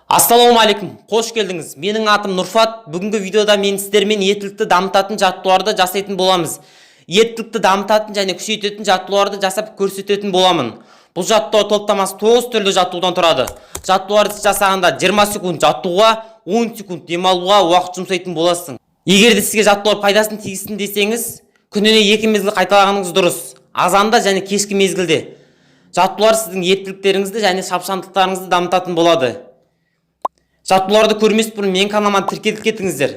Ассалаумағалеукүм, қош келдіңіз. Менің атым Нұрфат. Бүгінгі видеода мен сіздермен ептілікті дамытатын жаттығуларды жасайтын боламыз. Ептілікті дамытатын және күшейтетін жаттығуларды жасап көрсететін боламын. Бұл жаттығу топтамасы 9 түрлі жаттығудан тұрады. Жаттығуларды жасағанда 20 секунд жаттығуға, 10 секунд демалуға уақыт жұмсайтын боласың. Егер де сізге жаттығулар пайдасын тигізсін десеңіз, күніне 2 мезгіл қайталағаныңыз дұрыс. Азанда және кешкі мезгілде. Жаттығулар сіздің ептіліктеріңізді және шапшаңдықтарыңызды дамытатын болады. Жаттығуларды көрмес бұрын менің каналыма тіркеліп кетіңіздер.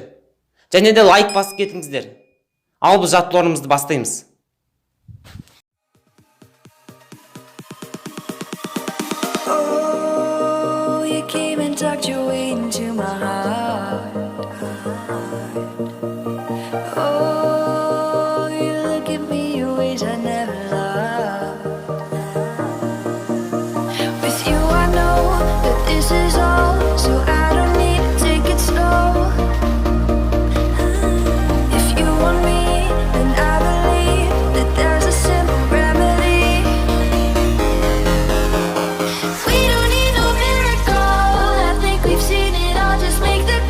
Және де лайк басып кетіңіздер. Ал біз жаттығуларымызды бастаймыз. Oh, you came and tucked your way into my heart. Oh, you look at me in ways I never loved. With you I know that this is all, so I don't need to take it slow. If you want me, then I believe that there's a simple remedy. We don't need no miracle, I think we've seen it all, just make the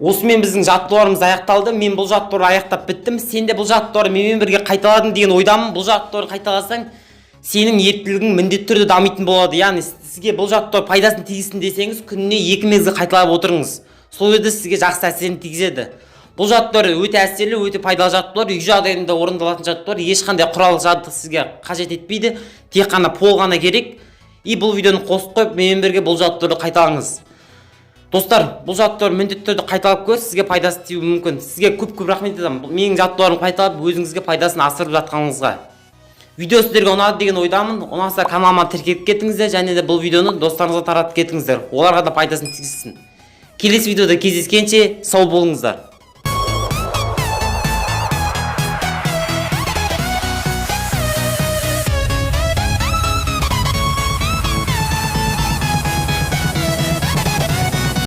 Осымен біздің жаттығуларымыз аяқталды. Мен бұл жаттығуды аяқтап біттім. Сен де бұл жаттығуды менімен бірге қайталадың деген ойдамын. Бұл жаттығуды қайталасаң, сенің ептілігің міндетті түрде дамитын болады. Яғни сізге бұл жаттығу пайдасын тигізсін десеңіз, күніне 2 мезгіл қайталап отырыңыз. Сол жерде сізге жақсы әсерін тигізеді. Бұл жаттығулар өте әсерлі, өте пайдалы жаттығулар. Үй жағдайында орындалатын жаттығулар. Ешқандай құрал жабдық сізге қажет етпейді. Тек қана пол ғана керек. Бұл видеоны қосып қойып, менімен бірге бұл жаттығуды қайталаңыз. Достар, бұл жаттығуды міндетті түрде қайталап көріңіз, сізге пайдасы тиюі мүмкін. Сізге көп рахмет етемін. Менің жаттығуларымды қайталап, өзіңізге пайдасын асырып жатқаныңызға. Видео сіздерге ұнады деген ойдамын. Ұнаса каналыма тіркеліп кетіңіздер, және де бұл видеоны достарыңызға таратып кетіңіздер. Оларға да пайдасын тигізсін. Келесі видеода кездескенше сау болыңыздар.